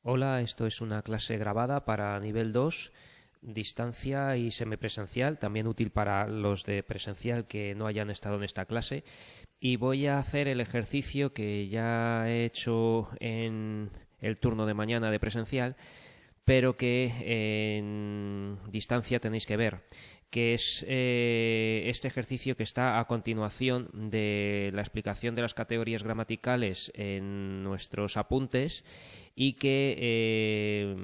Hola, esto es una clase grabada para nivel 2, distancia y semipresencial, también útil para los de presencial que no hayan estado en esta clase. Y voy a hacer el ejercicio que ya he hecho en el turno de mañana de presencial, pero que en distancia tenéis que ver, que es este ejercicio que está a continuación de la explicación de las categorías gramaticales en nuestros apuntes y que,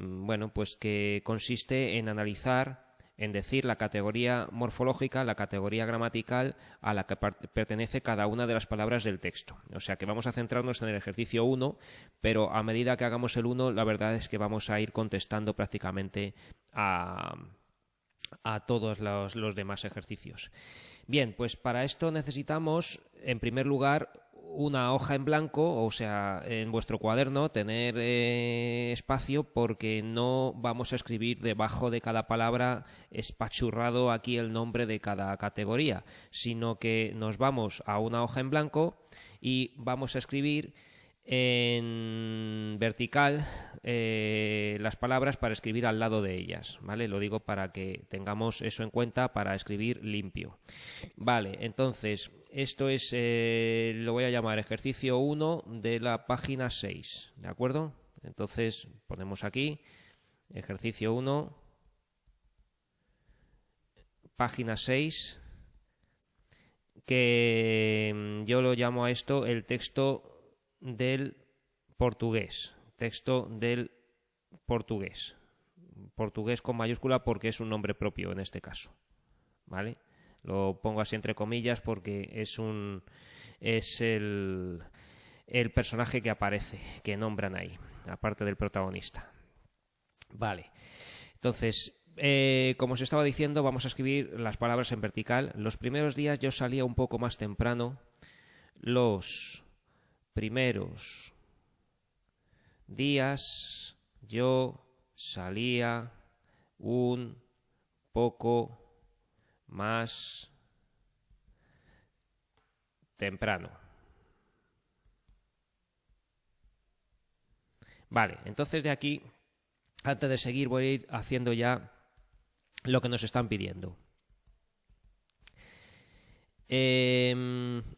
pues que consiste en analizar, en decir la categoría morfológica, la categoría gramatical a la que pertenece cada una de las palabras del texto. O sea que vamos a centrarnos en el ejercicio 1, pero a medida que hagamos el 1, la verdad es que vamos a ir contestando prácticamente a todos los demás ejercicios. Bien, pues para esto necesitamos, en primer lugar, una hoja en blanco, o sea, en vuestro cuaderno tener espacio, porque no vamos a escribir debajo de cada palabra espachurrado aquí el nombre de cada categoría, sino que nos vamos a una hoja en blanco y vamos a escribir en vertical las palabras para escribir al lado de ellas, ¿vale? Lo digo para que tengamos eso en cuenta para escribir limpio. Vale, entonces esto es, lo voy a llamar ejercicio 1 de la página 6, ¿de acuerdo? Entonces ponemos aquí ejercicio 1, página 6, que yo lo llamo a esto el texto del portugués, portugués con mayúscula porque es un nombre propio en este caso, ¿vale? Lo pongo así entre comillas porque es el personaje que aparece, que nombran ahí, aparte del protagonista. Vale, entonces, como os estaba diciendo, vamos a escribir las palabras en vertical. Los primeros días yo salía un poco más temprano. Los primeros días yo salía un poco más temprano. Vale, entonces de aquí, antes de seguir, voy a ir haciendo ya lo que nos están pidiendo.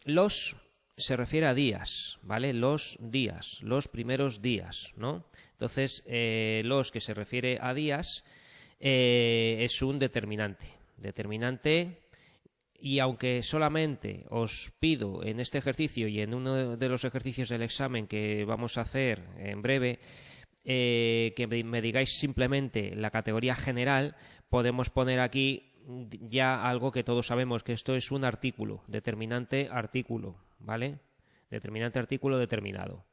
Los se refiere a días, ¿vale? Los días, los primeros días, ¿no? Entonces, los que se refiere a días es un determinante, y aunque solamente os pido en este ejercicio y en uno de los ejercicios del examen que vamos a hacer en breve, que me digáis simplemente la categoría general, podemos poner aquí ya algo que todos sabemos, que esto es un artículo, determinante artículo, ¿vale? Determinante artículo determinado.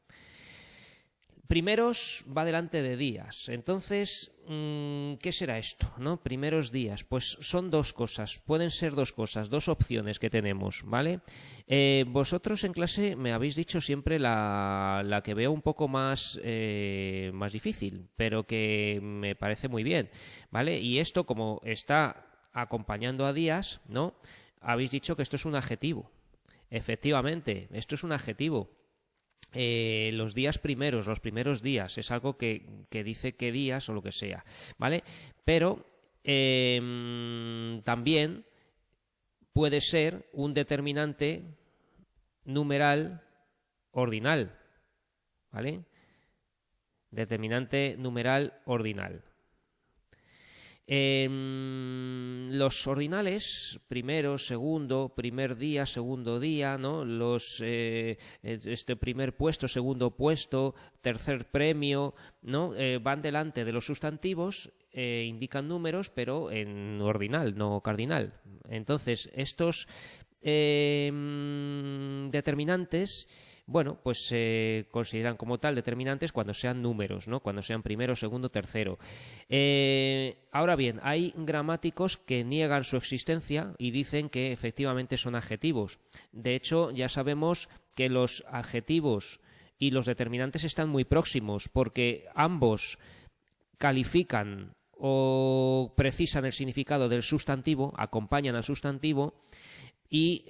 Primeros va delante de días. Entonces, ¿qué será esto, no? Primeros días. Pues son dos cosas, pueden ser dos cosas, dos opciones que tenemos, ¿vale? Vosotros en clase me habéis dicho siempre la que veo un poco más difícil, pero que me parece muy bien, ¿vale? Y esto, como está acompañando a días, ¿no? Habéis dicho que esto es un adjetivo. Efectivamente, esto es un adjetivo. Los días primeros, los primeros días, es algo que dice qué días o lo que sea, ¿vale? Pero también puede ser un determinante numeral ordinal, ¿vale? Determinante numeral ordinal. Los ordinales, primero, segundo, primer día, segundo día, ¿no? Primer puesto, segundo puesto, tercer premio, ¿no? Van delante de los sustantivos, indican números, pero en ordinal, no cardinal. Entonces, estos determinantes, bueno, pues se consideran como tal determinantes cuando sean números, ¿no? Cuando sean primero, segundo, tercero. Ahora bien, hay gramáticos que niegan su existencia y dicen que efectivamente son adjetivos. De hecho, ya sabemos que los adjetivos y los determinantes están muy próximos, porque ambos califican o precisan el significado del sustantivo, acompañan al sustantivo, Y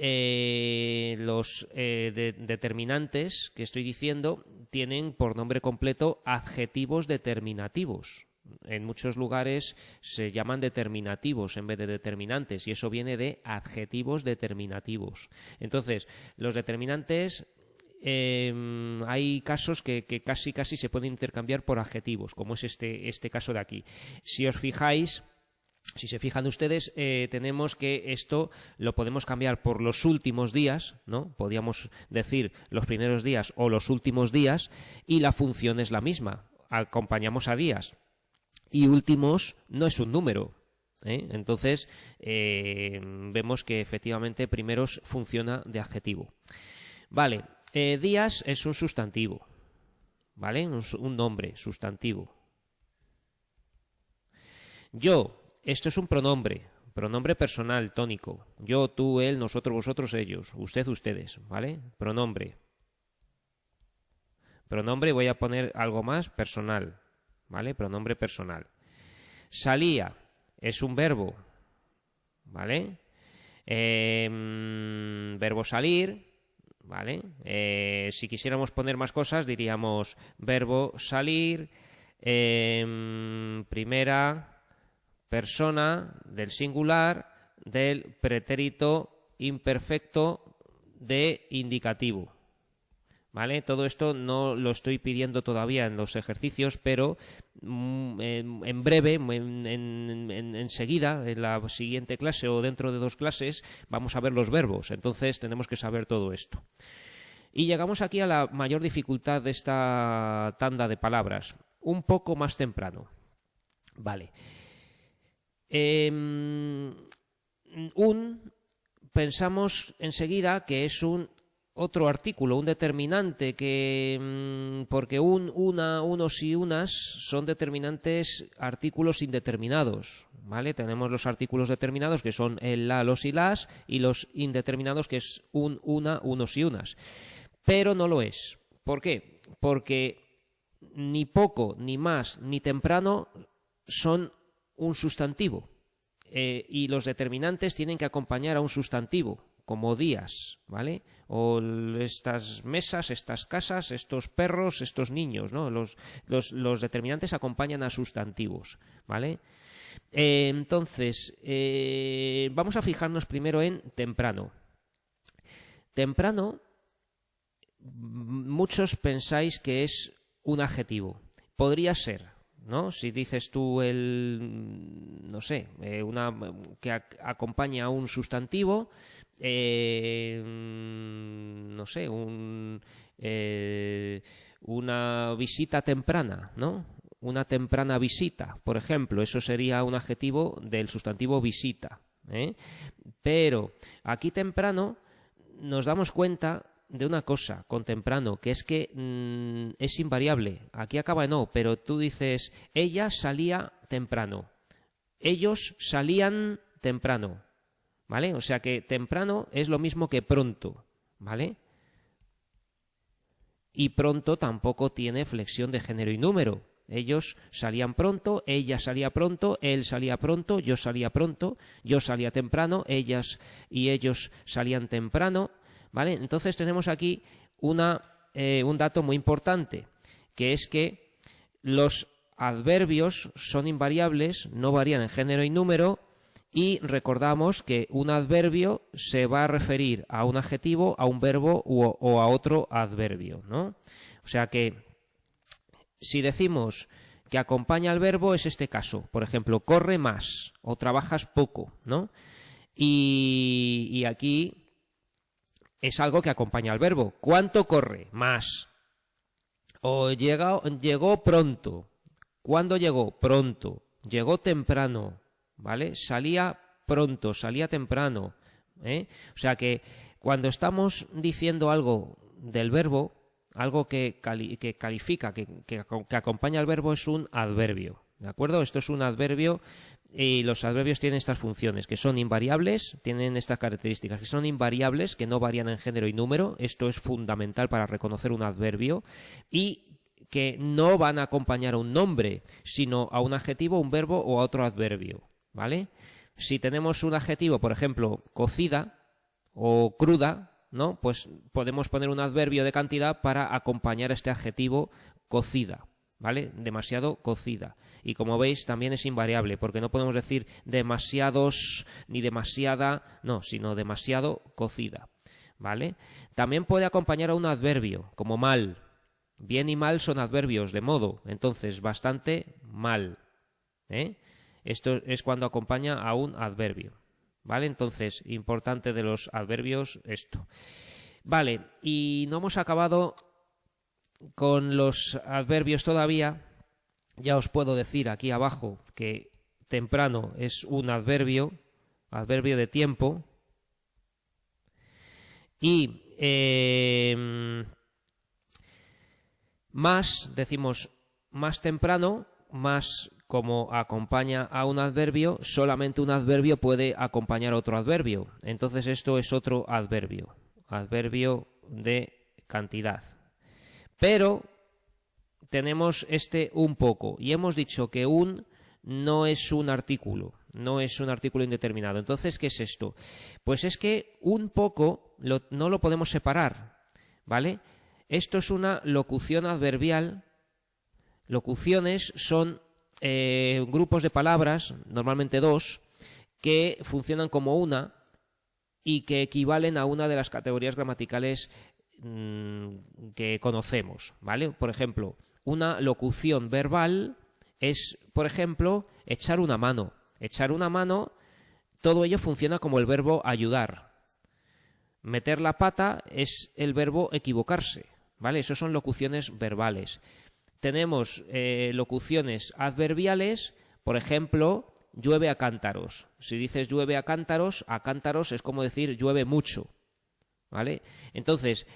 los determinantes que estoy diciendo tienen por nombre completo adjetivos determinativos. En muchos lugares se llaman determinativos en vez de determinantes y eso viene de adjetivos determinativos. Entonces, los determinantes hay casos que casi se pueden intercambiar por adjetivos, como es este caso de aquí. Si os fijáis, si se fijan ustedes, tenemos que esto lo podemos cambiar por los últimos días, ¿no? Podríamos decir los primeros días o los últimos días y la función es la misma. Acompañamos a días. Y últimos no es un número, ¿eh? Entonces, vemos que efectivamente primeros funciona de adjetivo. Vale, días es un sustantivo, ¿vale? Un nombre, sustantivo. Yo, esto es un pronombre personal, tónico. Yo, tú, él, nosotros, vosotros, ellos, usted, ustedes, ¿vale? Pronombre. Pronombre, voy a poner algo más, personal. ¿Vale? Pronombre personal. Salía es un verbo, ¿vale? Verbo salir, ¿vale? Si quisiéramos poner más cosas diríamos verbo salir, primera persona del singular del pretérito imperfecto de indicativo. ¿Vale? Todo esto no lo estoy pidiendo todavía en los ejercicios, pero en breve, enseguida, en la siguiente clase o dentro de 2 clases, vamos a ver los verbos. Entonces tenemos que saber todo esto. Y llegamos aquí a la mayor dificultad de esta tanda de palabras, un poco más temprano. Vale. Pensamos enseguida que es otro artículo, un determinante, porque unos y unas son determinantes artículos indeterminados, ¿vale? Tenemos los artículos determinados que son el, la, los y las, y los indeterminados que es una, unos y unas. Pero no lo es. ¿Por qué? Porque ni poco, ni más, ni temprano son un sustantivo. Y los determinantes tienen que acompañar a un sustantivo, como días, ¿vale? O estas mesas, estas casas, estos perros, estos niños, ¿no? Los determinantes acompañan a sustantivos, ¿vale? Entonces, vamos a fijarnos primero en temprano. Temprano, muchos pensáis que es un adjetivo. Podría ser, ¿no? Si dices tú no sé, que acompaña a un sustantivo, no sé, una visita temprana, ¿no? Una temprana visita, por ejemplo, eso sería un adjetivo del sustantivo visita, ¿eh? Pero aquí temprano nos damos cuenta de una cosa con temprano, que es que es invariable. Aquí acaba en o, pero tú dices, ella salía temprano, ellos salían temprano, ¿vale? O sea que temprano es lo mismo que pronto, ¿vale? Y pronto tampoco tiene flexión de género y número. Ellos salían pronto, ella salía pronto, él salía pronto, yo salía pronto, yo salía temprano, ellas y ellos salían temprano, ¿vale? Entonces tenemos aquí un dato muy importante, que es que los adverbios son invariables, no varían en género y número, y recordamos que un adverbio se va a referir a un adjetivo, a un verbo o a otro adverbio, ¿no? O sea que si decimos que acompaña al verbo es este caso, por ejemplo, corre más o trabajas poco, ¿no? Y aquí es algo que acompaña al verbo. ¿Cuánto corre? Más. O llegó pronto. ¿Cuándo llegó? Pronto. Llegó temprano, ¿vale? Salía pronto, salía temprano, ¿eh? O sea que cuando estamos diciendo algo del verbo, algo que califica, que acompaña al verbo es un adverbio, ¿de acuerdo? Esto es un adverbio y los adverbios tienen estas funciones, que son invariables, tienen estas características, que son invariables, que no varían en género y número, esto es fundamental para reconocer un adverbio, y que no van a acompañar a un nombre, sino a un adjetivo, un verbo o a otro adverbio, ¿vale? Si tenemos un adjetivo, por ejemplo, cocida, o cruda, ¿no? Pues podemos poner un adverbio de cantidad para acompañar este adjetivo cocida, ¿vale? Demasiado cocida. Y como veis, también es invariable, porque no podemos decir demasiados ni demasiada, no, sino demasiado cocida, ¿vale? También puede acompañar a un adverbio, como mal. Bien y mal son adverbios de modo, entonces bastante mal, ¿eh? Esto es cuando acompaña a un adverbio, ¿vale? Entonces, importante de los adverbios esto. Vale, y no hemos acabado con los adverbios todavía. Ya os puedo decir aquí abajo que temprano es un adverbio de tiempo. Y más, decimos más temprano, más como acompaña a un adverbio, solamente un adverbio puede acompañar a otro adverbio. Entonces esto es otro adverbio de cantidad. Pero tenemos este un poco y hemos dicho que un no es un artículo indeterminado. Entonces, ¿qué es esto? Pues es que un poco no lo podemos separar, ¿vale? Esto es una locución adverbial. Locuciones son grupos de palabras, normalmente dos, que funcionan como una y que equivalen a una de las categorías gramaticales que conocemos, ¿vale? Por ejemplo, una locución verbal es, por ejemplo, echar una mano. Echar una mano, todo ello funciona como el verbo ayudar. Meter la pata es el verbo equivocarse, ¿vale? Eso son locuciones verbales. Tenemos locuciones adverbiales, por ejemplo, llueve a cántaros. Si dices llueve a cántaros es como decir llueve mucho, ¿vale? Entonces,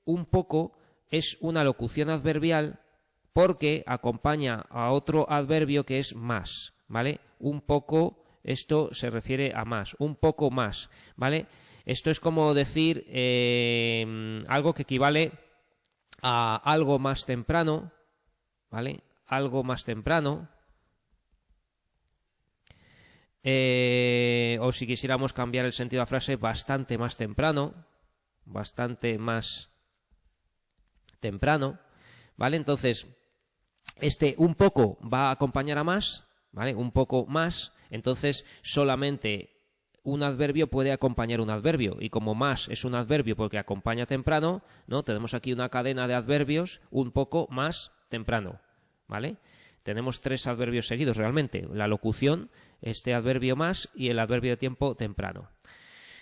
un poco es una locución adverbial porque acompaña a otro adverbio que es más, ¿vale? Un poco, esto se refiere a más, un poco más, ¿vale? Esto es como decir algo que equivale a algo más temprano, ¿vale? Algo más temprano. O si quisiéramos cambiar el sentido de la frase, bastante más temprano, ¿vale? Entonces, un poco va a acompañar a más, ¿vale? Un poco más, entonces solamente un adverbio puede acompañar un adverbio, y como más es un adverbio porque acompaña temprano, ¿no? Tenemos aquí una cadena de adverbios, un poco más temprano, ¿vale? Tenemos 3 adverbios seguidos realmente, la locución, este adverbio más y el adverbio de tiempo temprano.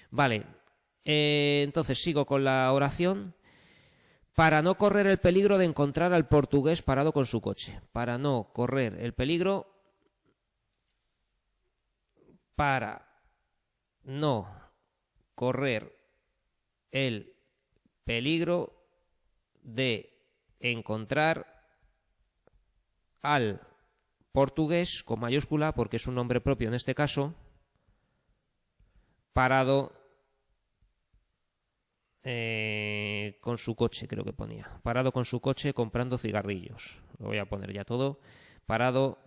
Vale, entonces sigo con la oración. Para no correr el peligro de encontrar al portugués parado con su coche. Para no correr el peligro. Para no correr el peligro de encontrar al portugués, con mayúscula, porque es un nombre propio en este caso, parado con su coche, creo que ponía. Parado con su coche comprando cigarrillos. Lo voy a poner ya todo. Parado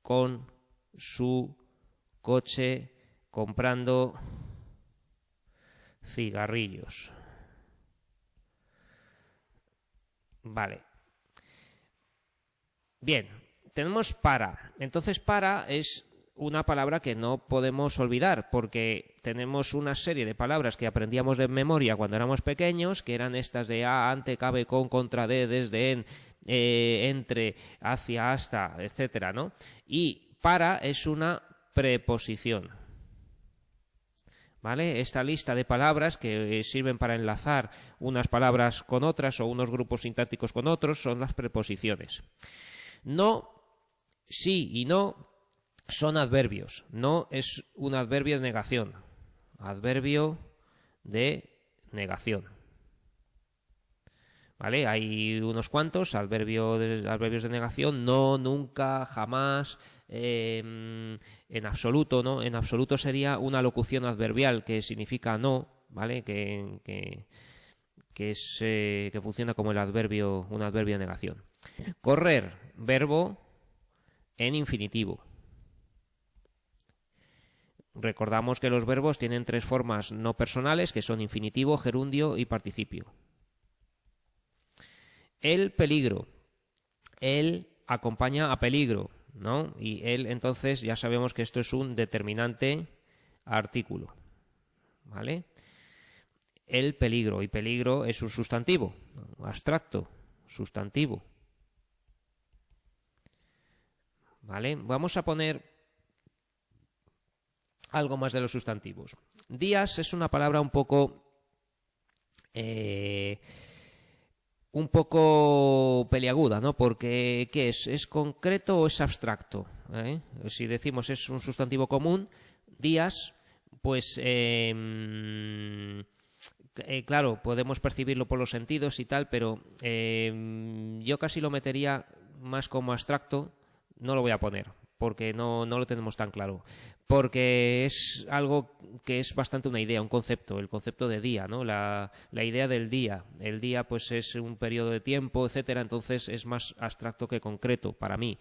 con su coche comprando cigarrillos. Vale. Bien, tenemos para. Entonces para es una palabra que no podemos olvidar porque tenemos una serie de palabras que aprendíamos de memoria cuando éramos pequeños, que eran estas de a, ante, cabe, con, contra, de, desde, en, entre, hacia, hasta, etcétera, ¿no? Y para es una preposición, ¿vale? Esta lista de palabras que sirven para enlazar unas palabras con otras o unos grupos sintácticos con otros son las preposiciones. No, sí y no son adverbios. No es un adverbio de negación. Adverbio de negación. ¿Vale? Hay unos cuantos adverbios de negación. No, nunca, jamás, en absoluto, ¿no? En absoluto sería una locución adverbial que significa no, ¿vale? Que funciona como un adverbio de negación. Correr, verbo en infinitivo. Recordamos que los verbos tienen 3 formas no personales, que son infinitivo, gerundio y participio. El peligro. Él acompaña a peligro, ¿no? Y él, entonces, ya sabemos que esto es un determinante artículo, ¿vale? El peligro. Y peligro es un sustantivo, abstracto, sustantivo. ¿Vale? Vamos a poner algo más de los sustantivos. Días es una palabra un poco peliaguda, ¿no? Porque, ¿qué es? ¿Es concreto o es abstracto? Si decimos es un sustantivo común, días, pues claro, podemos percibirlo por los sentidos y tal, pero yo casi lo metería más como abstracto. No lo voy a poner, porque no lo tenemos tan claro. Porque es algo que es bastante una idea, un concepto, el concepto de día, ¿no? La idea del día. El día, pues, es un periodo de tiempo, etcétera, entonces es más abstracto que concreto para mí,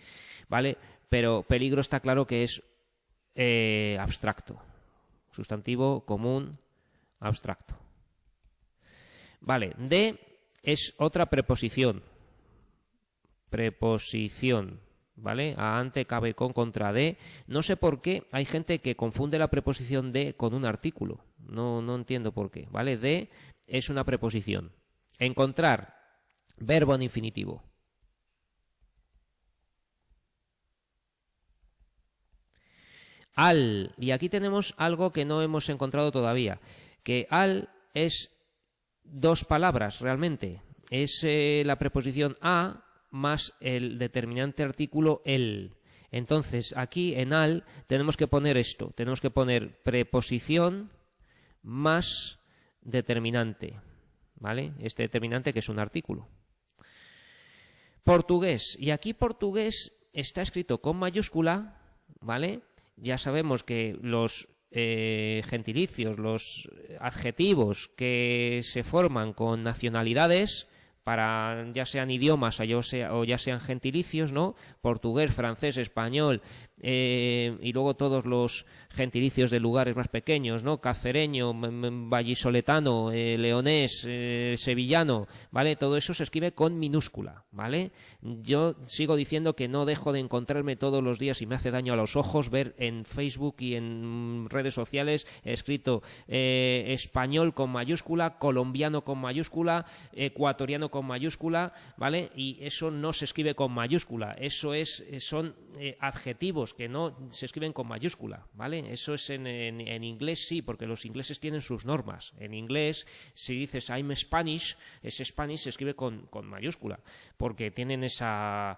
¿vale? Pero peligro está claro que es abstracto. Sustantivo común, abstracto. Vale, de es otra preposición. Preposición. ¿Vale? A, ante, cabe, con, contra, de. No sé por qué hay gente que confunde la preposición de con un artículo. No entiendo por qué, ¿vale? De es una preposición. Encontrar, verbo en infinitivo. Al, y aquí tenemos algo que no hemos encontrado todavía, que al es 2 palabras realmente. Es la preposición a más el determinante artículo el. Entonces, aquí en al tenemos que poner esto. Tenemos que poner preposición más determinante. ¿Vale? Este determinante que es un artículo. Portugués. Y aquí portugués está escrito con mayúscula. ¿Vale? Ya sabemos que los gentilicios, los adjetivos que se forman con nacionalidades, para ya sean idiomas o ya sean gentilicios, ¿no? Portugués, francés, español, y luego todos los gentilicios de lugares más pequeños, ¿no? Cacereño, vallisoletano, leonés, sevillano, ¿vale? Todo eso se escribe con minúscula, ¿vale? Yo sigo diciendo que no dejo de encontrarme todos los días y me hace daño a los ojos ver en Facebook y en redes sociales escrito español con mayúscula, colombiano con mayúscula, ecuatoriano con mayúscula, ¿vale? Y eso no se escribe con mayúscula, eso son adjetivos que no se escriben con mayúscula, ¿vale? Eso es en inglés sí, porque los ingleses tienen sus normas. En inglés, si dices I'm Spanish, ese Spanish se escribe con mayúscula, porque tienen esa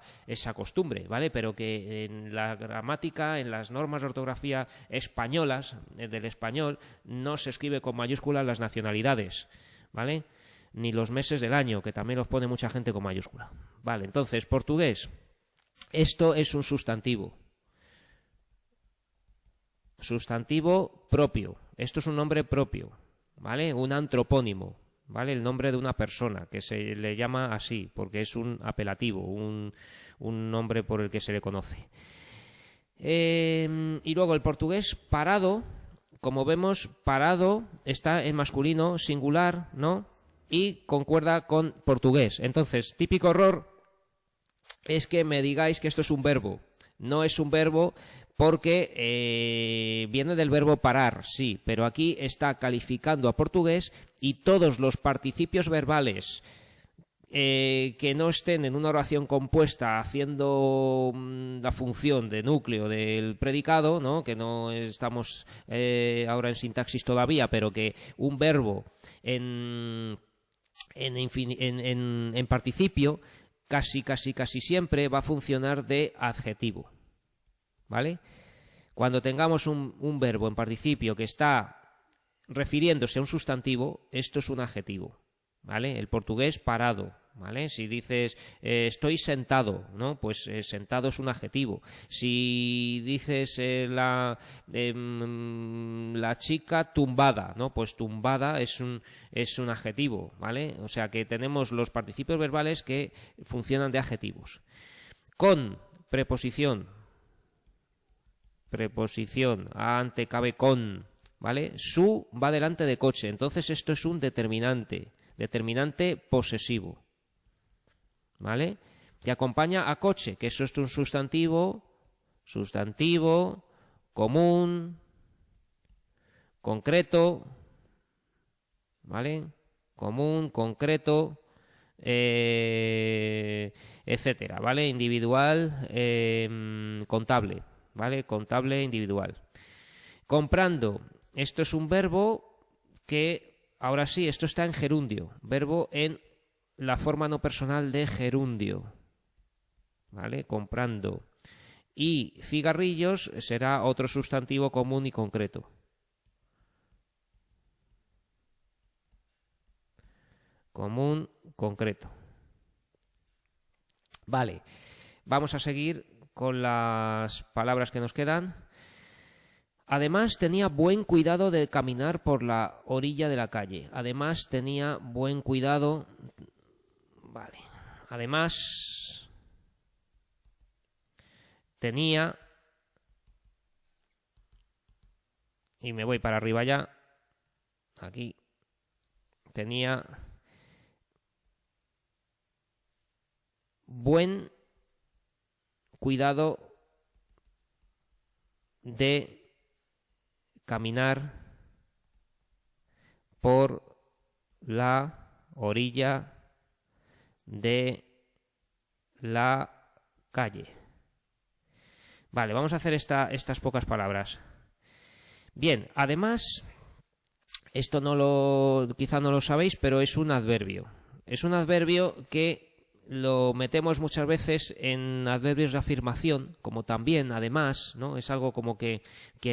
costumbre, ¿vale? Pero que en la gramática, en las normas de ortografía españolas, del español, no se escribe con mayúscula las nacionalidades, ¿vale? Ni los meses del año, que también los pone mucha gente con mayúscula. Vale, entonces, portugués. Esto es un sustantivo. Sustantivo propio. Esto es un nombre propio, ¿vale? Un antropónimo, ¿vale? El nombre de una persona, que se le llama así, porque es un apelativo, un nombre por el que se le conoce. Y luego el portugués parado, como vemos, parado está en masculino, singular, ¿no? Y concuerda con portugués. Entonces, típico error es que me digáis que esto es un verbo. No es un verbo porque viene del verbo parar, sí, pero aquí está calificando a portugués y todos los participios verbales que no estén en una oración compuesta haciendo la función de núcleo del predicado, ¿no? Que no estamos ahora en sintaxis todavía, pero que un verbo en participio casi siempre va a funcionar de adjetivo, ¿vale? Cuando tengamos un verbo en participio que está refiriéndose a un sustantivo, esto es un adjetivo, ¿vale? El portugués parado, ¿vale? Si dices estoy sentado, ¿no? Pues sentado es un adjetivo. Si dices la chica tumbada, ¿no? Pues tumbada es un adjetivo, ¿vale? O sea que tenemos los participios verbales que funcionan de adjetivos. Con preposición preposición, ante, cabe con, ¿vale? Su va delante de coche, entonces esto es un determinante posesivo, ¿vale? Que acompaña a coche, que eso es un sustantivo común, concreto, ¿vale? Común, concreto, etcétera, ¿vale? Individual, contable, ¿vale? Contable, individual. Comprando, esto es un verbo que, ahora sí, esto está en gerundio, verbo en la forma no personal de gerundio, ¿vale? Comprando. Y cigarrillos será otro sustantivo común y concreto. Común, concreto. Vale, vamos a seguir con las palabras que nos quedan. Además, tenía buen cuidado de caminar por la orilla de la calle. Además, tenía buen cuidado. Vale. Además, tenía. Y me voy para arriba ya. Aquí. Tenía buen cuidado de caminar por la orilla de la calle. Vale, vamos a hacer estas pocas palabras. Bien, además, esto quizá no lo sabéis, pero es un adverbio. Es un adverbio que lo metemos muchas veces en adverbios de afirmación, como también, además, ¿no? Es algo como que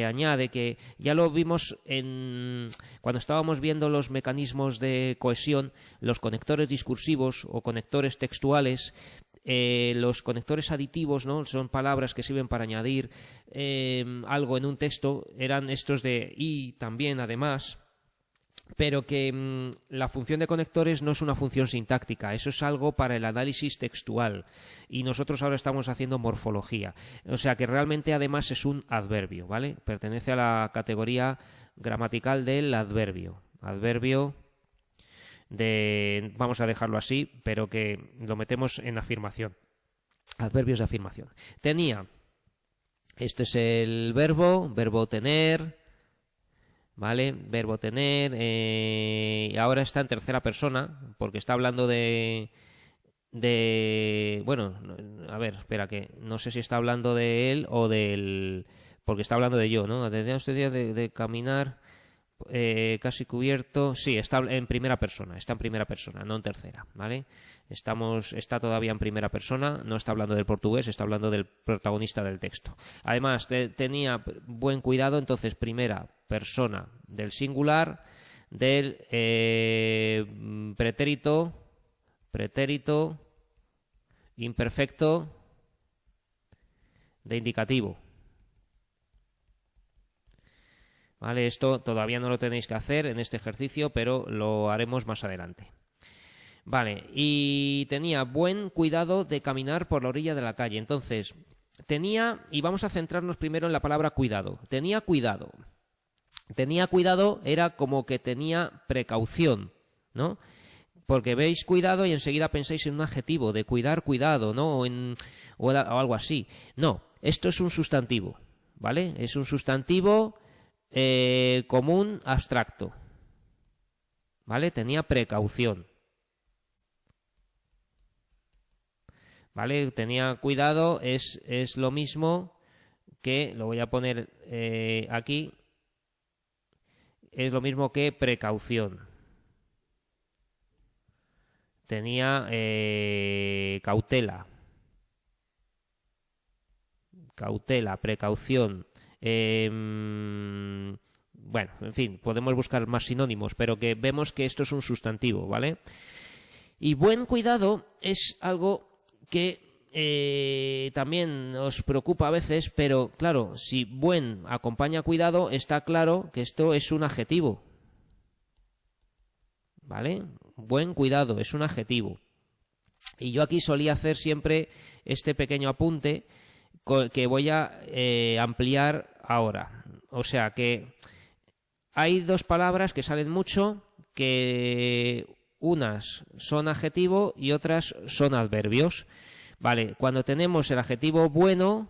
añade, que ya lo vimos cuando estábamos viendo los mecanismos de cohesión, los conectores discursivos o conectores textuales. Los conectores aditivos, ¿no? Son palabras que sirven para añadir algo en un texto, eran estos de y, también, además, pero que la función de conectores no es una función sintáctica, eso es algo para el análisis textual y nosotros ahora estamos haciendo morfología, o sea que realmente además es un adverbio, ¿vale? Pertenece a la categoría gramatical del adverbio, vamos a dejarlo así, pero que lo metemos en afirmación, adverbios de afirmación. Tenía, este es el verbo tener, ¿vale? Verbo tener, y ahora está en tercera persona, porque está hablando bueno, a ver, espera, que no sé si está hablando de él o del, porque está hablando de yo, ¿no? Tenía este día de caminar casi cubierto, sí, está en primera persona, no en tercera, ¿vale? Está todavía en primera persona, no está hablando del portugués, está hablando del protagonista del texto. Además, tenía buen cuidado, entonces, primera persona del singular, del pretérito imperfecto de indicativo. Vale, esto todavía no lo tenéis que hacer en este ejercicio, pero lo haremos más adelante. Vale, y tenía buen cuidado de caminar por la orilla de la calle. Entonces, tenía, y vamos a centrarnos primero en la palabra cuidado. Tenía cuidado. Tenía cuidado era como que tenía precaución, ¿no? Porque veis cuidado y enseguida pensáis en un adjetivo de cuidar, cuidado, ¿no? O algo así. No, esto es un sustantivo, ¿vale? Es un sustantivo común abstracto, ¿vale? Tenía precaución, ¿vale? Tenía cuidado es lo mismo que, lo voy a poner aquí, es lo mismo que precaución. Tenía cautela, precaución. Bueno, en fin, podemos buscar más sinónimos, pero que vemos que esto es un sustantivo, ¿vale? Y buen cuidado es algo que también os preocupa a veces, pero claro, si buen acompaña cuidado, está claro que esto es un adjetivo, ¿vale? Buen cuidado es un adjetivo. Y yo aquí solía hacer siempre este pequeño apunte, que voy a ampliar ahora. O sea que hay dos palabras que salen mucho, que unas son adjetivo y otras son adverbios. Vale, cuando tenemos el adjetivo bueno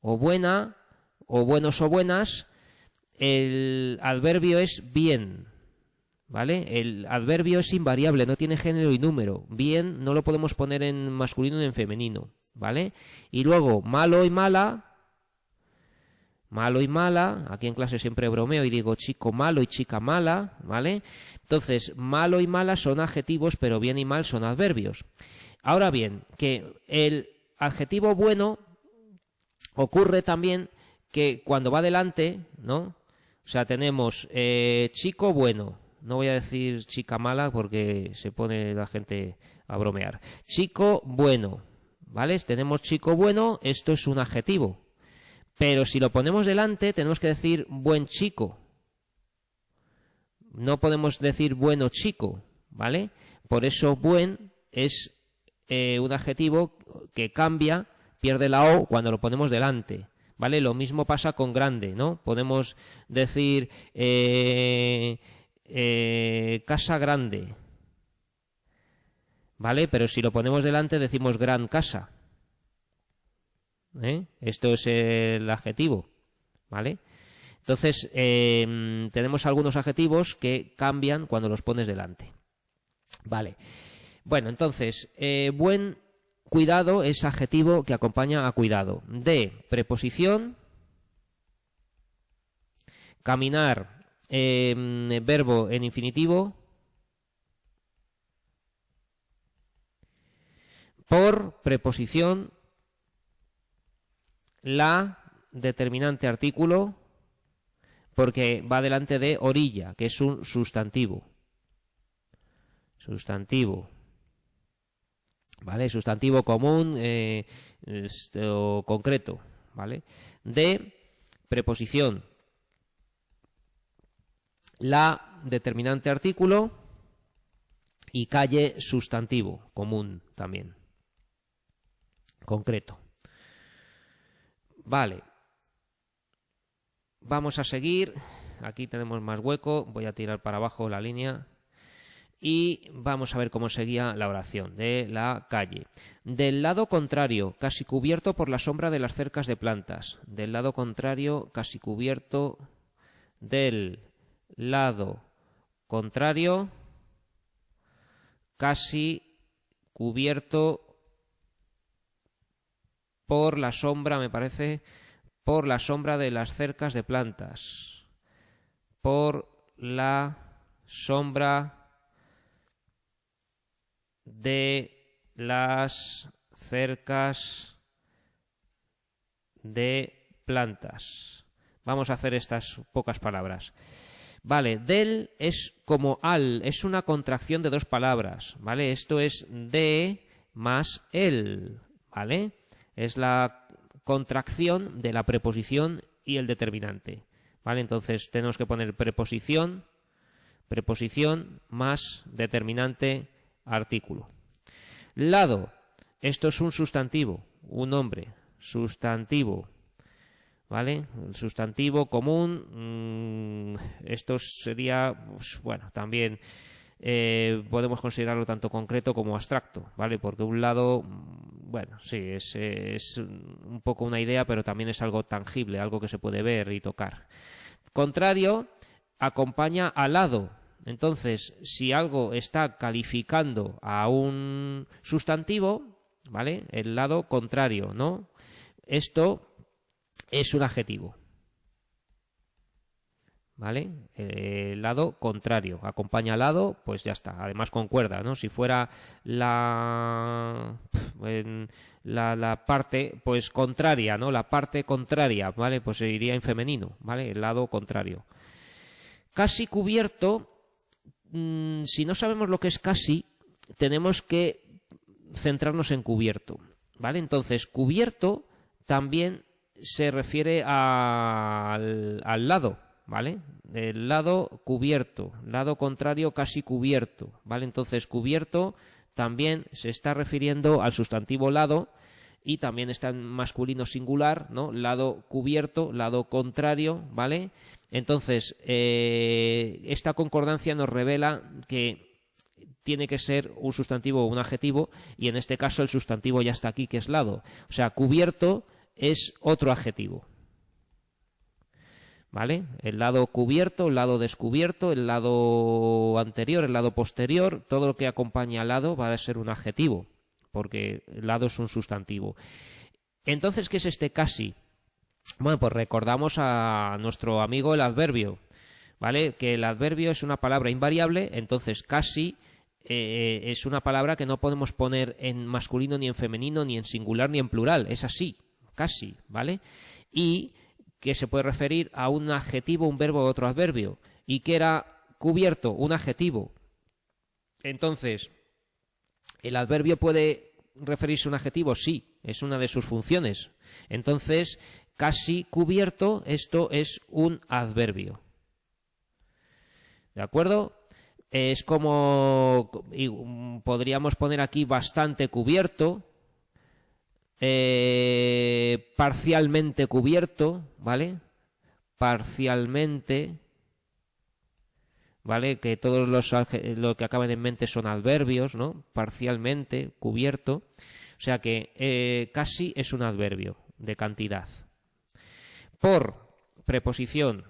o buena o buenos o buenas, el adverbio es bien. ¿Vale? El adverbio es invariable, no tiene género y número. Bien no lo podemos poner en masculino ni en femenino, ¿vale? Y luego malo y mala, aquí en clase siempre bromeo y digo chico malo y chica mala, ¿vale? Entonces, malo y mala son adjetivos, pero bien y mal son adverbios. Ahora bien, que el adjetivo bueno ocurre también que cuando va delante, ¿no? O sea, tenemos chico bueno. No voy a decir chica mala porque se pone la gente a bromear. Chico bueno, ¿vale? Tenemos chico bueno, esto es un adjetivo. Pero si lo ponemos delante, tenemos que decir buen chico. No podemos decir bueno chico, ¿vale? Por eso buen es un adjetivo que cambia, pierde la O cuando lo ponemos delante, ¿vale? Lo mismo pasa con grande, ¿no? Podemos decir casa grande, ¿vale? Pero si lo ponemos delante decimos gran casa, Esto es el adjetivo, ¿vale? Entonces tenemos algunos adjetivos que cambian cuando los pones delante, ¿vale? Bueno, entonces buen cuidado es adjetivo que acompaña a cuidado. De preposición, caminar, verbo en infinitivo, por preposición, la determinante artículo, porque va delante de orilla, que es un sustantivo. Sustantivo. ¿Vale? Sustantivo común o concreto, ¿vale? De preposición, la determinante artículo y calle sustantivo común también, concreto. Vale. Vamos a seguir. Aquí tenemos más hueco. Voy a tirar para abajo la línea. Y vamos a ver cómo seguía la oración de la calle. Del lado contrario, casi cubierto por la sombra de las cercas de plantas. Del lado contrario, casi cubierto. Del lado contrario, casi cubierto por la sombra, me parece, por la sombra de las cercas de plantas. Por la sombra de las cercas de plantas. Vamos a hacer estas pocas palabras. Vale, del es como al, es una contracción de dos palabras, ¿vale? Esto es de más el, ¿vale? Es la contracción de la preposición y el determinante, ¿vale? Entonces tenemos que poner preposición, preposición más determinante, artículo. Lado, esto es un sustantivo, un nombre, sustantivo, ¿vale? El sustantivo común, esto sería, pues, bueno, también podemos considerarlo tanto concreto como abstracto, ¿vale? Porque un lado, bueno, sí, es un poco una idea, pero también es algo tangible, algo que se puede ver y tocar. Contrario, acompaña al lado. Entonces, si algo está calificando a un sustantivo, ¿vale? El lado contrario, ¿no? Esto es un adjetivo, ¿vale? El lado contrario, acompaña al lado, pues ya está. Además concuerda, ¿no? Si fuera la parte, pues contraria, ¿no? La parte contraria, ¿vale? Pues se iría en femenino, ¿vale? El lado contrario. Casi cubierto. Si no sabemos lo que es casi, tenemos que centrarnos en cubierto, ¿vale? Entonces, cubierto también se refiere al lado, ¿vale? El lado cubierto, lado contrario casi cubierto, ¿vale? Entonces, cubierto también se está refiriendo al sustantivo lado y también está en masculino singular, ¿no? Lado cubierto, lado contrario, ¿vale? Entonces, esta concordancia nos revela que tiene que ser un sustantivo o un adjetivo, y en este caso el sustantivo ya está aquí, que es lado. O sea, cubierto es otro adjetivo, ¿vale? El lado cubierto, el lado descubierto, el lado anterior, el lado posterior, todo lo que acompaña al lado va a ser un adjetivo, porque el lado es un sustantivo. Entonces, ¿qué es este casi? Bueno, pues recordamos a nuestro amigo el adverbio, ¿vale? Que el adverbio es una palabra invariable, entonces casi es una palabra que no podemos poner en masculino, ni en femenino, ni en singular, ni en plural. Es así, casi, ¿vale? Y que se puede referir a un adjetivo, un verbo o otro adverbio. ¿Y que era cubierto? Un adjetivo. Entonces, ¿el adverbio puede referirse a un adjetivo? Sí, es una de sus funciones. Entonces, casi cubierto, esto es un adverbio. ¿De acuerdo? Es como, podríamos poner aquí bastante cubierto, parcialmente cubierto, ¿vale? Parcialmente, ¿vale? Que todos lo que acaban en mente son adverbios, ¿no? Parcialmente cubierto. O sea que casi es un adverbio de cantidad. Por preposición,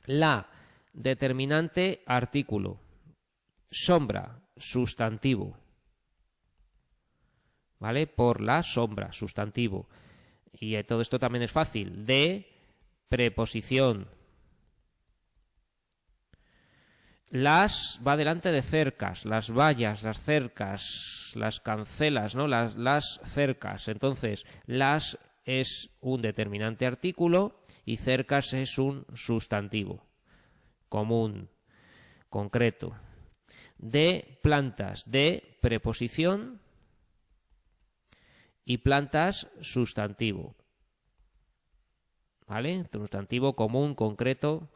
la determinante artículo, sombra, sustantivo, ¿vale? Por la sombra, sustantivo. Y todo esto también es fácil. De preposición. Las va delante de cercas, las vallas, las cercas, las cancelas, ¿no? Las cercas. Entonces, las es un determinante artículo y cercas es un sustantivo común, concreto. De plantas, de preposición, y plantas, sustantivo, ¿vale? Sustantivo común, concreto,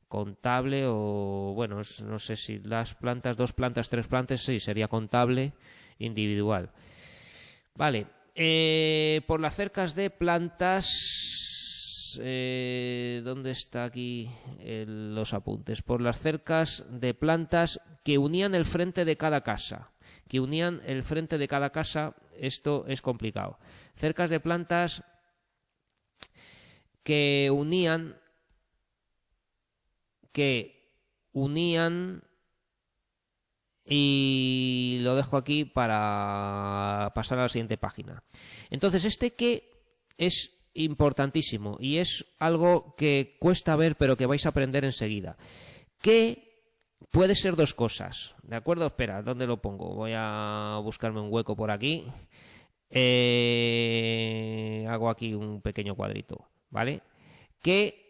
contable, o bueno, no sé si las plantas, 2 plantas, 3 plantas, sí, sería contable, individual. Vale, por las cercas de plantas, ¿dónde está aquí los apuntes? Por las cercas de plantas que unían el frente de cada casa. Que unían el frente de cada casa, esto es complicado. Cercas de plantas que unían, y lo dejo aquí para pasar a la siguiente página. Entonces, este que es importantísimo y es algo que cuesta ver pero que vais a aprender enseguida. Que puede ser 2 cosas, ¿de acuerdo? Espera, ¿dónde lo pongo? Voy a buscarme un hueco por aquí. Hago aquí un pequeño cuadrito, ¿vale? Que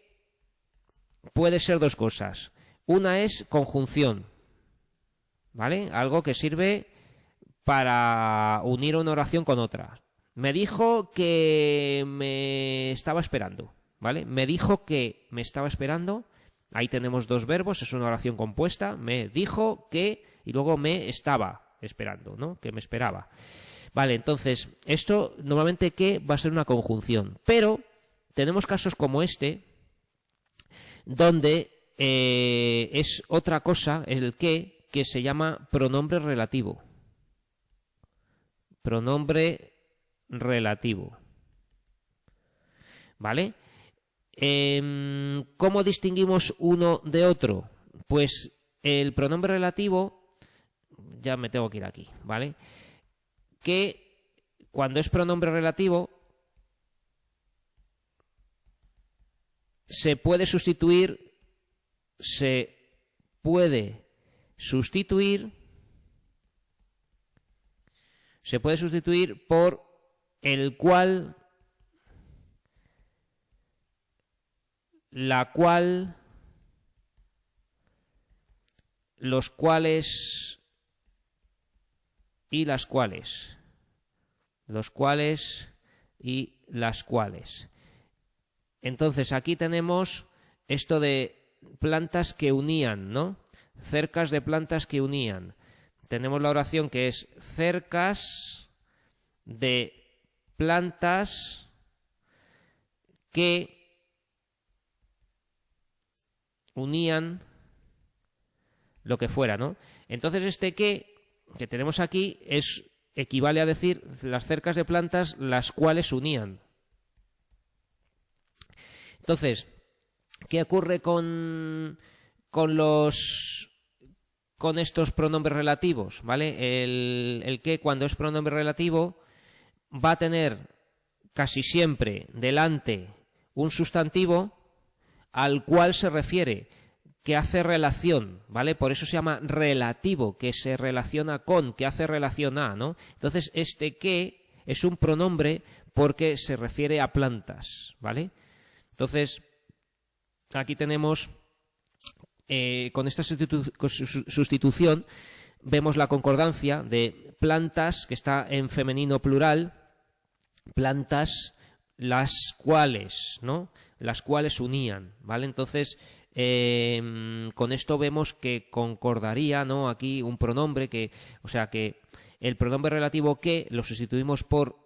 puede ser 2 cosas. Una es conjunción, ¿vale? Algo que sirve para unir una oración con otra. Me dijo que me estaba esperando, ¿vale? Me dijo que me estaba esperando. Ahí tenemos 2 verbos, es una oración compuesta. Me dijo que, y luego me estaba esperando, ¿no? Que me esperaba. Vale, entonces, esto normalmente que va a ser una conjunción. Pero tenemos casos como este, donde es otra cosa, el que se llama pronombre relativo. Pronombre relativo, ¿vale? ¿Cómo distinguimos uno de otro? Pues el pronombre relativo, ya me tengo que ir aquí, ¿vale? Que cuando es pronombre relativo se puede sustituir por el cual, la cual, los cuales y las cuales. Los cuales y las cuales. Entonces aquí tenemos esto de plantas que unían, ¿no? Cercas de plantas que unían. tenemos la oración que es cercas de plantas que unían lo que fuera, ¿no? Entonces este que tenemos aquí equivale a decir las cercas de plantas las cuales unían. Entonces, ¿qué ocurre con estos pronombres relativos? ¿Vale? El que cuando es pronombre relativo va a tener casi siempre delante un sustantivo al cual se refiere, que hace relación, ¿vale? Por eso se llama relativo, que se relaciona con, que hace relación a, ¿no? Entonces, este que es un pronombre porque se refiere a plantas, ¿vale? Entonces, aquí tenemos, con esta sustitución, vemos la concordancia de plantas, que está en femenino plural, plantas las cuales, ¿no? Las cuales unían, ¿vale? Entonces, con esto vemos que concordaría, ¿no? Aquí un pronombre que el pronombre relativo que lo sustituimos por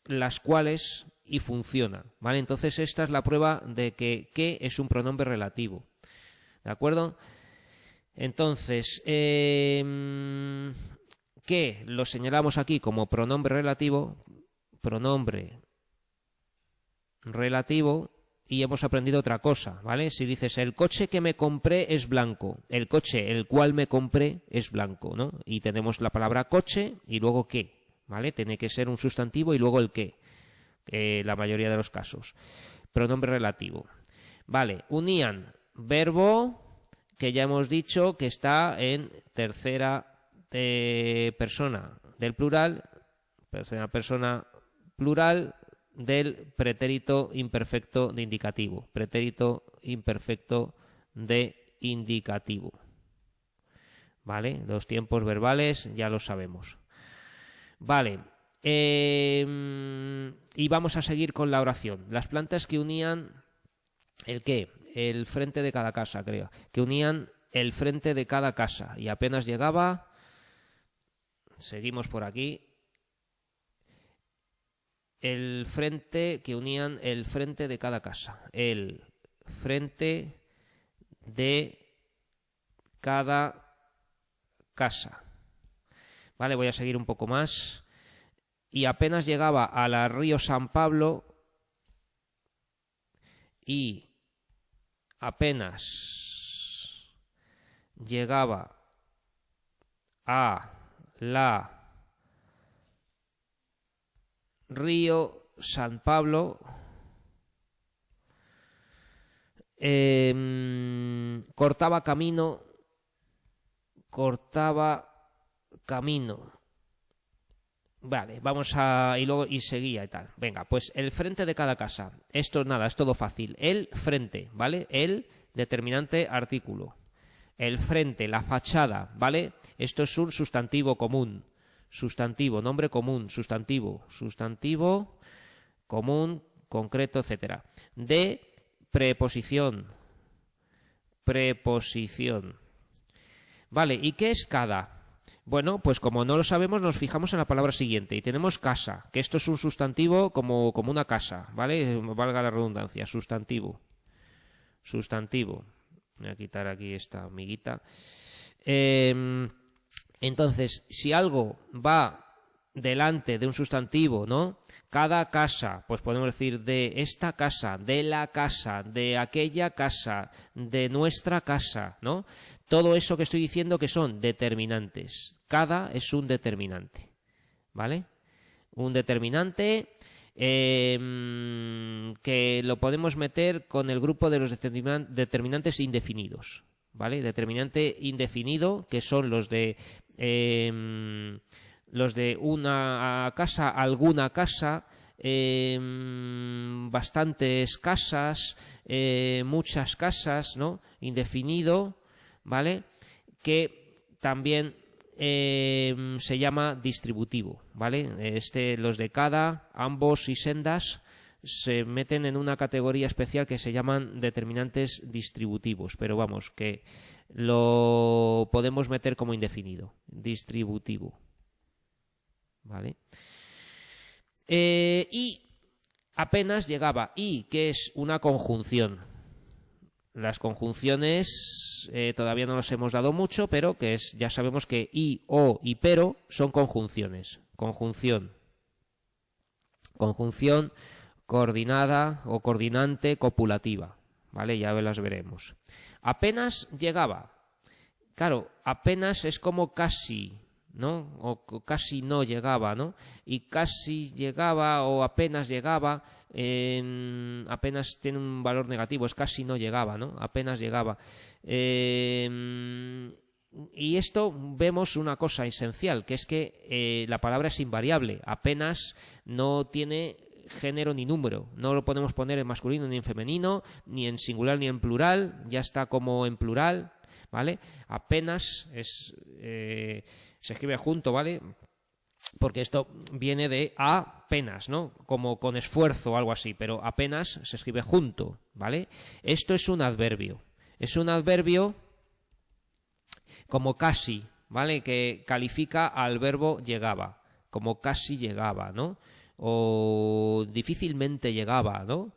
las cuales y funciona, ¿vale? Entonces esta es la prueba de que es un pronombre relativo, ¿de acuerdo? Entonces, que lo señalamos aquí como pronombre relativo, y hemos aprendido otra cosa, ¿vale? Si dices, el coche que me compré es blanco, el coche el cual me compré es blanco, ¿no? Y tenemos la palabra coche y luego qué, ¿vale? Tiene que ser un sustantivo y luego el qué, la mayoría de los casos. Pronombre relativo. Vale, unían, verbo que ya hemos dicho que está en tercera persona del plural, tercera persona plural, del pretérito imperfecto de indicativo. Pretérito imperfecto de indicativo. ¿Vale? Los tiempos verbales ya los sabemos. Vale. Y vamos a seguir con la oración. Las plantas que unían el qué, el frente de cada casa, creo. Que unían el frente de cada casa. Y apenas llegaba. Seguimos por aquí. El frente que unían el frente de cada casa. El frente de cada casa. Vale, voy a seguir un poco más. Y apenas llegaba a la Río San Pablo y apenas llegaba a la Río San Pablo, cortaba camino. Vale, vamos a... y seguía y tal. Venga, pues el frente de cada casa. Esto nada, es todo fácil. El frente, ¿vale? El determinante artículo. El frente, la fachada, ¿vale? Esto es un sustantivo común. Sustantivo, nombre común, sustantivo común, concreto, etcétera. De preposición. Vale, ¿y qué es cada? Bueno, pues como no lo sabemos, nos fijamos en la palabra siguiente y tenemos casa, que esto es un sustantivo como una casa, ¿vale? Valga la redundancia, sustantivo. Voy a quitar aquí esta amiguita. Entonces, si algo va delante de un sustantivo, ¿no? Cada casa, pues podemos decir de esta casa, de la casa, de aquella casa, de nuestra casa, ¿no? Todo eso que estoy diciendo que son determinantes. Cada es un determinante, ¿vale? Un determinante que lo podemos meter con el grupo de los determinantes indefinidos, ¿vale? Determinante indefinido, que son los de una casa, alguna casa, bastantes casas, muchas casas, ¿no? Indefinido, ¿vale? Que también se llama distributivo, ¿vale? Los de cada, ambos y sendas se meten en una categoría especial que se llaman determinantes distributivos, pero vamos, que lo podemos meter como indefinido, distributivo. ¿Vale? Y apenas llegaba y, que es una conjunción. Las conjunciones todavía no nos hemos dado mucho, pero que es, ya sabemos que y, o y pero son conjunciones. Conjunción coordinada o coordinante copulativa, ¿vale? Ya las veremos. Apenas llegaba. Claro, apenas es como casi, ¿no? O casi no llegaba, ¿no? Y casi llegaba o apenas llegaba, apenas tiene un valor negativo, es casi no llegaba, ¿no? Apenas llegaba. Y esto vemos una cosa esencial, que es que la palabra es invariable, apenas no tiene género ni número, no lo podemos poner en masculino ni en femenino, ni en singular ni en plural, ya está como en plural, ¿vale? Apenas se escribe junto, ¿vale? Porque esto viene de apenas, ¿no? Como con esfuerzo o algo así, pero apenas se escribe junto, ¿vale? Esto es un adverbio como casi, ¿vale? Que califica al verbo llegaba, como casi llegaba, ¿no? O difícilmente llegaba, ¿no?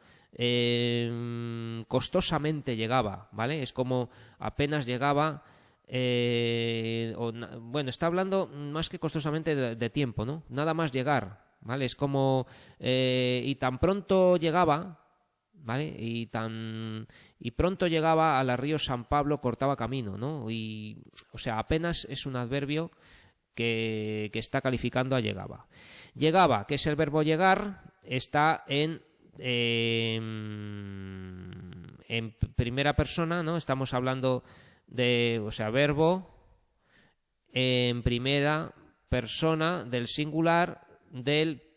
Costosamente llegaba, ¿vale? Es como apenas llegaba, bueno, está hablando más que costosamente de tiempo, ¿no? Nada más llegar, ¿vale? Es como y tan pronto llegaba, ¿vale? Y pronto llegaba a la río San Pablo, cortaba camino, ¿no? Y, o sea, apenas es un adverbio que está calificando a llegaba. Llegaba, que es el verbo llegar, está en primera persona, ¿no? Estamos hablando de, o sea, verbo en primera persona del singular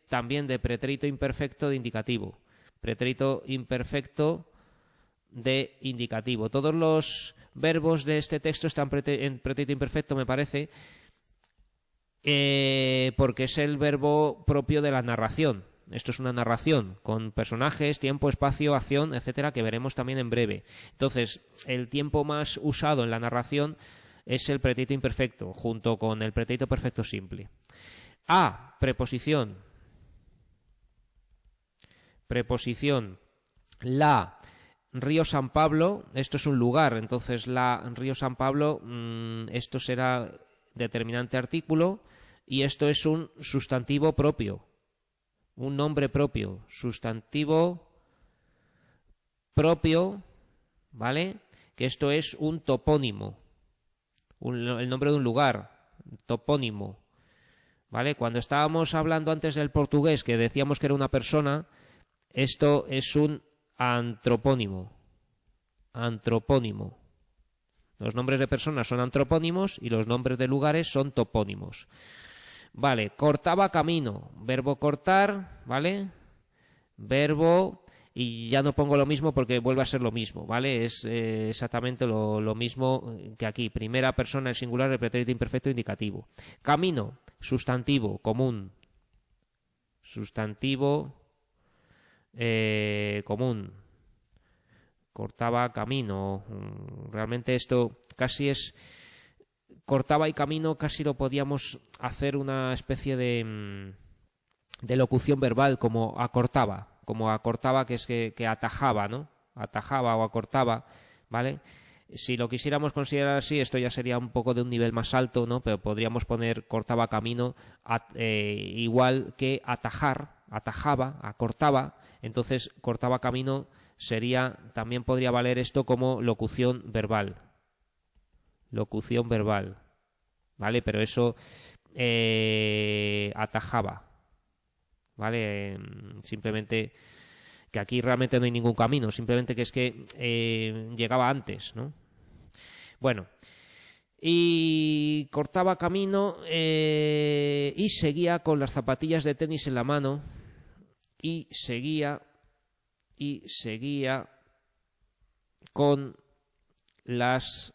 también de pretérito imperfecto de indicativo. Pretérito imperfecto de indicativo. Todos los verbos de este texto están en pretérito imperfecto, me parece, porque es el verbo propio de la narración. Esto es una narración con personajes, tiempo, espacio, acción, etcétera, que veremos también en breve. Entonces, el tiempo más usado en la narración es el pretérito imperfecto, junto con el pretérito perfecto simple. A, preposición. La, Río San Pablo, esto es un lugar, entonces la Río San Pablo, esto será determinante artículo y esto es un sustantivo propio, un nombre propio, sustantivo propio, ¿vale? Que esto es un topónimo, el nombre de un lugar, topónimo, ¿vale? Cuando estábamos hablando antes del portugués, que decíamos que era una persona, esto es un antropónimo. Los nombres de personas son antropónimos y los nombres de lugares son topónimos. Vale, cortaba camino, verbo cortar, ¿vale? Verbo, y ya no pongo lo mismo porque vuelve a ser lo mismo, ¿vale? Es exactamente lo mismo que aquí. Primera persona, el singular, el pretérito imperfecto indicativo. Camino, sustantivo, común. Sustantivo común. Cortaba camino. Realmente esto casi es... Cortaba y camino casi lo podíamos hacer una especie de locución verbal, como acortaba, que es que atajaba, ¿no? Atajaba o acortaba, ¿vale? Si lo quisiéramos considerar así, esto ya sería un poco de un nivel más alto, ¿no? Pero podríamos poner cortaba camino igual que atajaba, acortaba. Entonces, cortaba camino también podría valer esto como locución verbal, ¿vale? Pero eso atajaba, ¿vale? Simplemente que aquí realmente no hay ningún camino, simplemente que es que llegaba antes, ¿no? Bueno, y cortaba camino y seguía con las zapatillas de tenis en la mano y seguía con las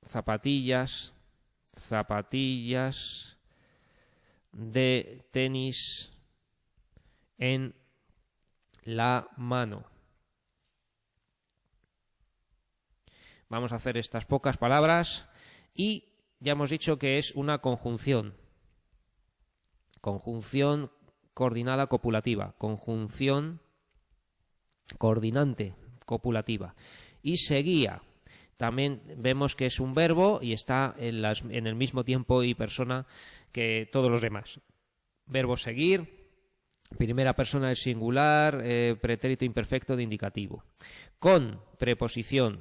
zapatillas de tenis en la mano. Vamos a hacer estas pocas palabras y ya hemos dicho que es una conjunción. Conjunción coordinada copulativa. Conjunción coordinante copulativa. Y seguía. También vemos que es un verbo y está en el mismo tiempo y persona que todos los demás. Verbo seguir, primera persona del singular, pretérito imperfecto de indicativo. Con preposición.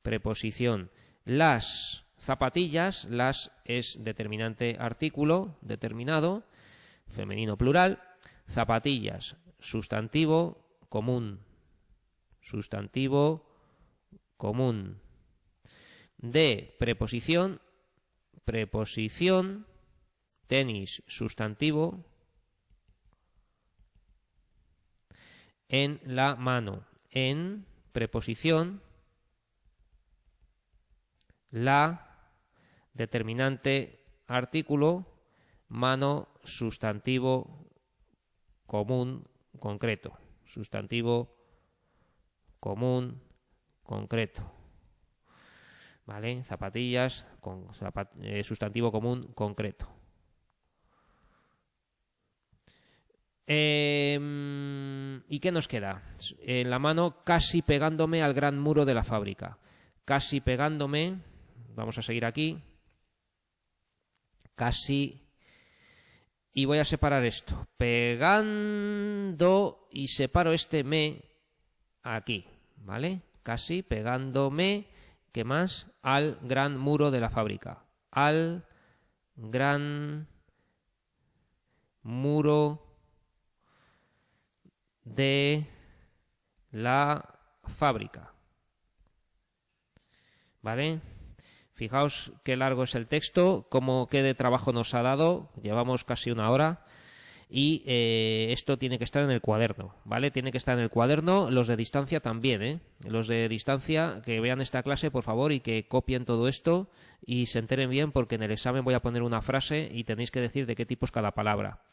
Preposición. Las zapatillas, las es determinante artículo, determinado, femenino plural. Zapatillas, sustantivo común. Sustantivo común. De preposición, preposición, tenis, sustantivo, en la mano. En preposición, la, determinante artículo, mano, sustantivo común, concreto. Sustantivo común, concreto. ¿Vale? Zapatillas, con sustantivo común, concreto. ¿Y qué nos queda? En la mano, casi pegándome al gran muro de la fábrica. Casi pegándome, vamos a seguir aquí. Casi. Y voy a separar esto. Pegando y separo este me aquí. ¿Vale? Casi pegándome, ¿qué más? Al gran muro de la fábrica. Al gran muro de la fábrica. ¿Vale? Fijaos qué largo es el texto, qué de trabajo nos ha dado. Llevamos casi una hora. Y esto tiene que estar en el cuaderno, ¿vale? Tiene que estar en el cuaderno, los de distancia también, ¿eh? Los de distancia que vean esta clase, por favor, y que copien todo esto y se enteren bien, porque en el examen voy a poner una frase y tenéis que decir de qué tipo es cada palabra.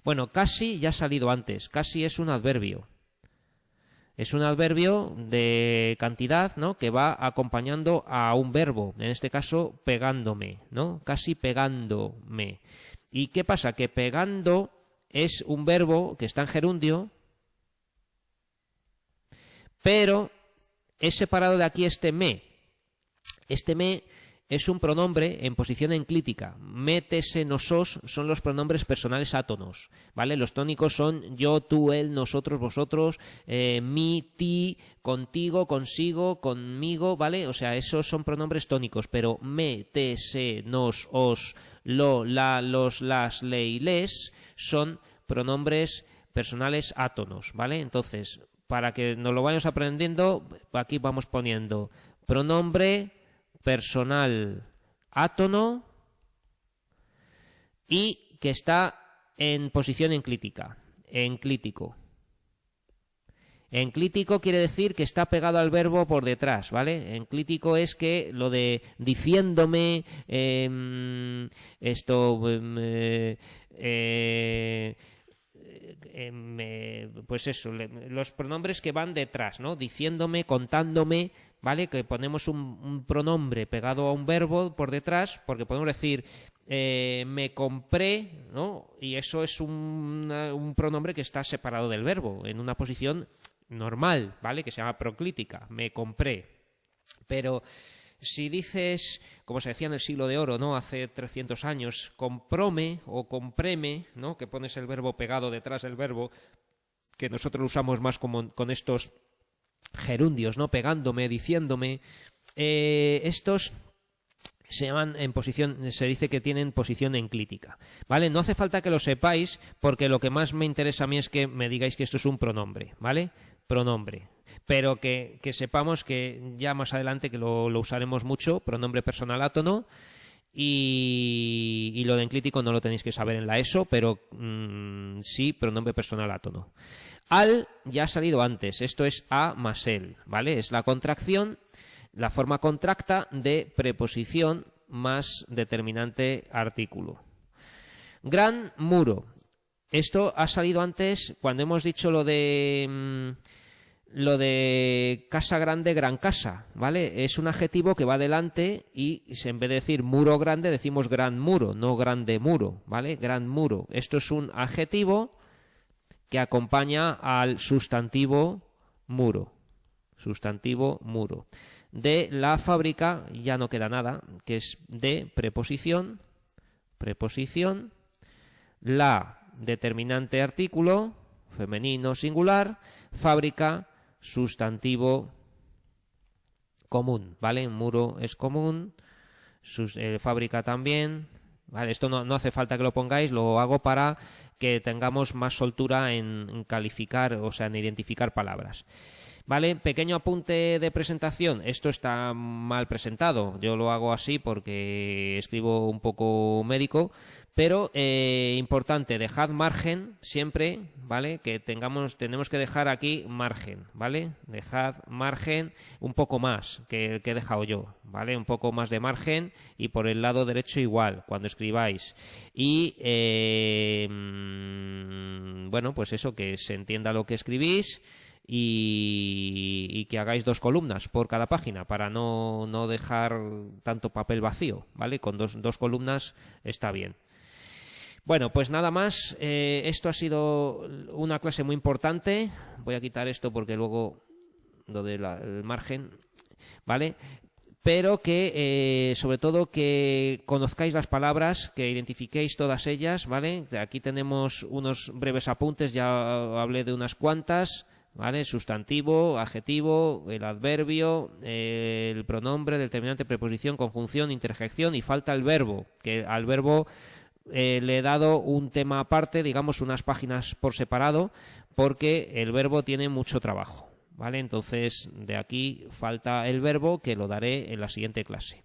Bueno, casi ya ha salido antes. Casi es un adverbio. Es un adverbio de cantidad, ¿no? Que va acompañando a un verbo, en este caso pegándome, ¿no? Casi pegándome. ¿Y qué pasa? Que pegando es un verbo que está en gerundio, pero es separado de aquí este me. Este me es un pronombre en posición enclítica. Me, te, se, nosos son los pronombres personales átonos, ¿vale? Los tónicos son yo, tú, él, nosotros, vosotros, mi, ti, contigo, consigo, conmigo, ¿vale? O sea, esos son pronombres tónicos, pero me, te, se, nos, os, lo, la, los, las, le y les son pronombres personales átonos, ¿vale? Entonces, para que nos lo vayamos aprendiendo, aquí vamos poniendo pronombre personal átono y que está en posición enclítica, enclítico. Enclítico quiere decir que está pegado al verbo por detrás, ¿vale? Enclítico es que lo de diciéndome, pues eso, los pronombres que van detrás, ¿no? Diciéndome, contándome, ¿vale? Que ponemos un pronombre pegado a un verbo por detrás, porque podemos decir me compré, ¿no? Y eso es un pronombre que está separado del verbo, en una posición normal, ¿vale? Que se llama proclítica, me compré. Pero si dices, como se decía en el siglo de oro, ¿no? Hace 300 años, compróme o compréme, ¿no? Que pones el verbo pegado detrás del verbo, que nosotros lo usamos más como con estos gerundios, ¿no? Pegándome, diciéndome. Estos se llaman en posición, se dice que tienen posición enclítica, ¿vale? No hace falta que lo sepáis, porque lo que más me interesa a mí es que me digáis que esto es un pronombre, ¿vale? Pronombre. Pero que sepamos que ya más adelante que lo usaremos mucho, pronombre personal átono, y lo de enclítico no lo tenéis que saber en la ESO, pero sí, pronombre personal átono. Al ya ha salido antes, esto es a más el, ¿vale? Es la contracción, la forma contracta de preposición más determinante artículo. Gran muro. Esto ha salido antes cuando hemos dicho lo de casa grande, gran casa, ¿vale? Es un adjetivo que va adelante y en vez de decir muro grande decimos gran muro, no grande muro, ¿vale? Gran muro. Esto es un adjetivo que acompaña al sustantivo muro. Sustantivo muro. De la fábrica ya no queda nada, que es de preposición, la determinante artículo, femenino singular, fábrica, sustantivo común, ¿vale? Muro es común, fábrica también, ¿vale? Esto no hace falta que lo pongáis, lo hago para que tengamos más soltura en calificar, o sea, en identificar palabras. ¿Vale? Pequeño apunte de presentación. Esto está mal presentado. Yo lo hago así porque escribo un poco médico, pero importante, dejad margen siempre, ¿vale? Que tenemos que dejar aquí margen, ¿vale? Dejad margen un poco más que he dejado yo, ¿vale? Un poco más de margen y por el lado derecho igual, cuando escribáis. Y, bueno, pues eso, que se entienda lo que escribís. Y que hagáis 2 columnas por cada página para no dejar tanto papel vacío, ¿vale? Con dos columnas está bien. Bueno, pues nada más. Esto ha sido una clase muy importante. Voy a quitar esto porque luego lo del margen, ¿vale? Pero que, sobre todo, que conozcáis las palabras, que identifiquéis todas ellas, ¿vale? Aquí tenemos unos breves apuntes, ya hablé de unas cuantas, ¿vale? Sustantivo, adjetivo, el adverbio, el pronombre, determinante, preposición, conjunción, interjección y falta el verbo, que al verbo le he dado un tema aparte, digamos unas páginas por separado, porque el verbo tiene mucho trabajo, ¿vale? Entonces de aquí falta el verbo, que lo daré en la siguiente clase.